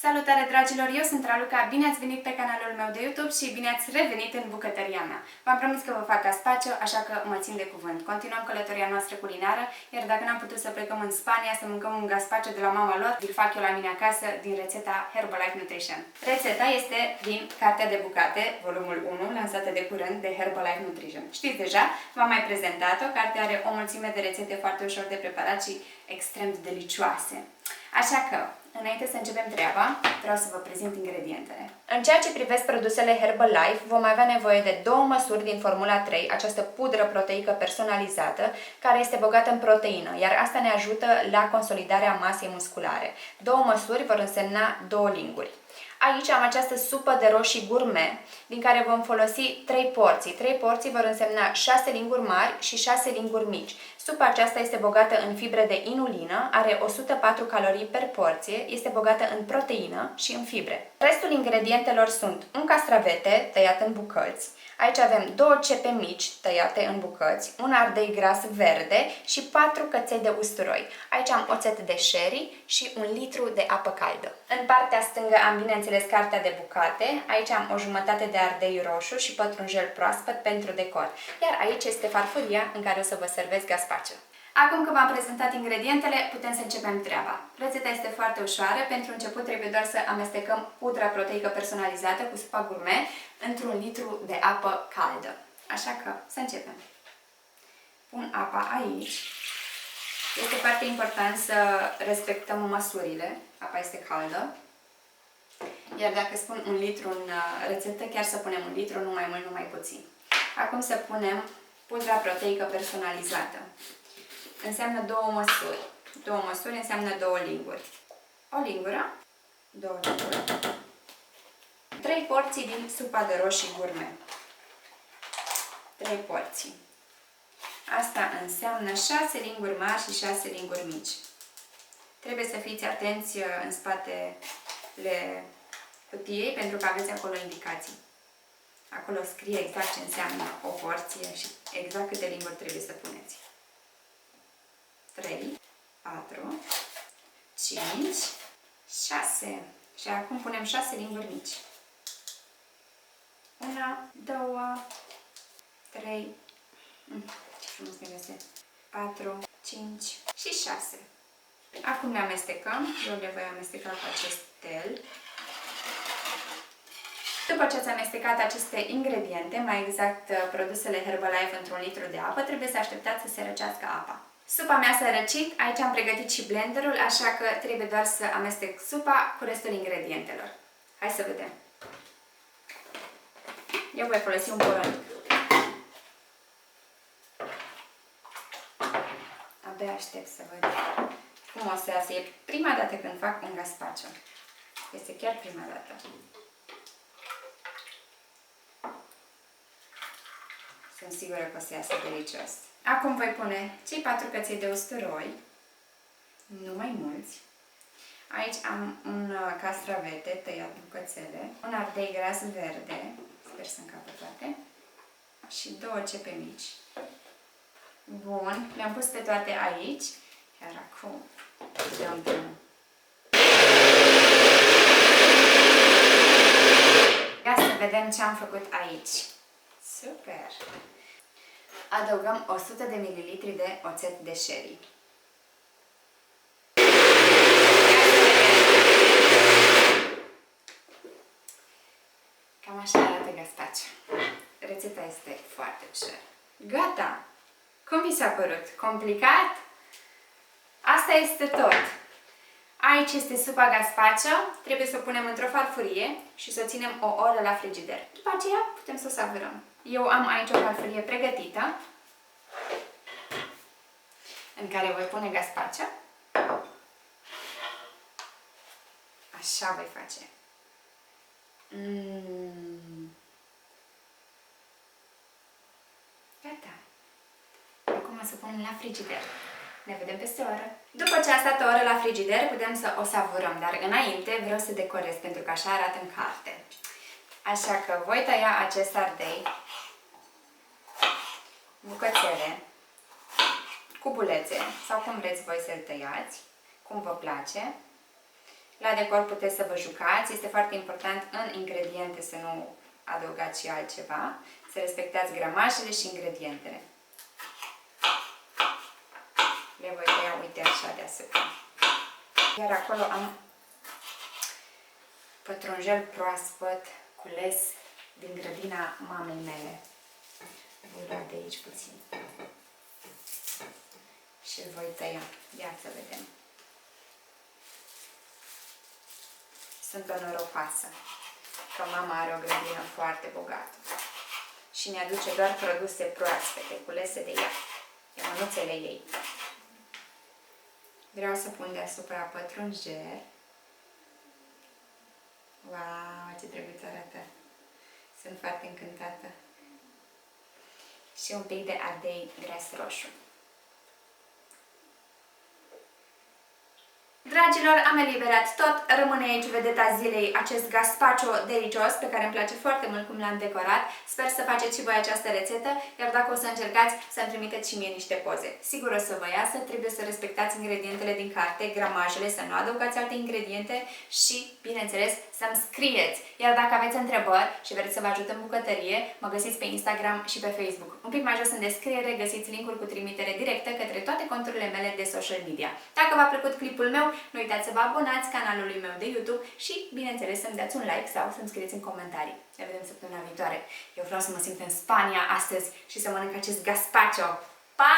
Salutare dragilor, eu sunt Raluca, bine ați venit pe canalul meu de YouTube și bine ați revenit în bucătăria mea. V-am promis că vă fac gazpacho, așa că mă țin de cuvânt. Continuăm călătoria noastră culinară, iar dacă n-am putut să plecăm în Spania să mâncăm un gazpacho de la mama lor, îl fac eu la mine acasă din rețeta Herbalife Nutrition. Rețeta este din Cartea de bucate, volumul 1, lansată de curând de Herbalife Nutrition. Știți deja, v-am mai prezentat-o, cartea are o mulțime de rețete foarte ușor de preparat și extrem de delicioase. Așa că, înainte să începem treaba, vreau să vă prezint ingredientele. În ceea ce privesc produsele Herbalife, vom avea nevoie de 2 măsuri din Formula 3, această pudră proteică personalizată, care este bogată în proteină, iar asta ne ajută la consolidarea masei musculare. 2 măsuri vor însemna 2 linguri. Aici am această supă de roșii gourmet, din care vom folosi 3 porții. 3 porții vor însemna 6 linguri mari și 6 linguri mici. Supa aceasta este bogată în fibre de inulină, are 104 calorii per porție, este bogată în proteină și în fibre. Restul ingredientelor sunt un castravete tăiat în bucăți, aici avem 2 cepe mici tăiate în bucăți, un ardei gras verde și 4 căței de usturoi. Aici am oțet de sherry și 1 litru de apă caldă. În partea stângă am, bineînțeles, cartea de bucate, aici am o jumătate de ardei roșu și pătrunjel proaspăt pentru decor, iar aici este farfuria în care o să vă servesc gazpacho. Acum că v-am prezentat ingredientele, putem să începem treaba. Rețeta este foarte ușoară, pentru început trebuie doar să amestecăm pudra proteică personalizată cu supa gourmet într-un litru de apă caldă. Așa că să începem. Pun apa aici. Este foarte important să respectăm măsurile. Apa este caldă. Iar dacă spun 1 litru în rețetă, chiar să punem 1 litru, nu mai mult, nu mai puțin. Acum să punem pudra proteică personalizată. Înseamnă 2 măsuri. 2 măsuri înseamnă 2 linguri. O lingură, 2 linguri. 3 porții din supa de roșii gourmet. 3 porții. Asta înseamnă 6 linguri mari și 6 linguri mici. Trebuie să fiți atenți în spatele cutiei, pentru că aveți acolo indicații. Acolo scrie exact ce înseamnă o porție și exact câte linguri trebuie să puneți. 3, 4, 5, 6. Și acum punem 6 linguri mici. 1, 2, 3, ce frumos miroase, 4, 5 și 6. Acum le amestecăm. Eu le voi amesteca cu acest tel. După ce ați amestecat aceste ingrediente, mai exact produsele Herbalife într-un litru de apă, trebuie să așteptați să se răcească apa. Supa mea s-a răcit, aici am pregătit și blenderul, așa că trebuie doar să amestec supa cu restul ingredientelor. Hai să vedem. Eu voi folosi un boronic. Abia aștept să văd cum o să iasă. E prima dată când fac un gazpacho. Este chiar prima dată. Sunt sigură că o să iasă delicios. Acum voi pune cei 4 căței de usturoi, nu mai mulți. Aici am un castravete tăiat bucățele, un ardei gras verde, sper să încapă toate, și 2 cepe mici. Bun, le-am pus pe toate aici, iar acum dăm drumul. Ia să vedem ce am făcut aici. Super! Adăugăm 100 de ml de oțet de sherry. Cam așa arată gazpacho. Rețeta este foarte ușoară. Gata! Cum vi s-a părut? Complicat? Asta este tot. Aici este supa gazpacho. Trebuie să o punem într-o farfurie și să o ținem o oră la frigider. După aceea putem să o savurăm. Eu am aici o farfurie pregătită în care voi pune gazpacho. Așa voi face. Gata. Acum o să punem la frigider. Ne vedem peste o oră. După ce a stat o oră la frigider, putem să o savurăm, dar înainte vreau să decorez, pentru că așa arată în carte. Așa că voi tăia acest ardei, bucățele, cubulețe, sau cum vreți voi să-l tăiați, cum vă place. La decor puteți să vă jucați, este foarte important în ingrediente să nu adăugați și altceva, să respectați gramajele și ingredientele. Le voi tăia, uite, așa deasupra. Iar acolo am pătrunjel proaspăt cules din grădina mamei mele. Voi lua de aici puțin. Și îl voi tăia. Ia să vedem. Sunt o norocoasă că mama are o grădină foarte bogată și ne aduce doar produse proaspete, culese de ea, de mânuțele ei. Vreau să pun deasupra pătrunjel. Wow, ce drăguț arată! Sunt foarte încântată. Și un pic de ardei gras roșu. Dragilor, am eliberat tot, rămâne aici vedeta zilei acest gazpacho delicios pe care îmi place foarte mult cum l-am decorat. Sper să faceți și voi această rețetă, iar dacă o să încercați să-mi trimiteți și mie niște poze. Sigur o să vă iasă, trebuie să respectați ingredientele din carte, gramajele, să nu adăugați alte ingrediente și, bineînțeles, să-mi scrieți. Iar dacă aveți întrebări și vreți să vă ajut în bucătărie, mă găsiți pe Instagram și pe Facebook. Un pic mai jos în descriere găsiți link-uri cu trimitere directă către toate conturile mele de social media. Dacă v-a plăcut clipul meu, nu uitați să vă abonați canalului meu de YouTube și, bineînțeles, să-mi dați un like sau să-mi scrieți în comentarii. Ne vedem săptămâna viitoare. Eu vreau să mă simt în Spania astăzi și să mănânc acest gazpacho. Pa!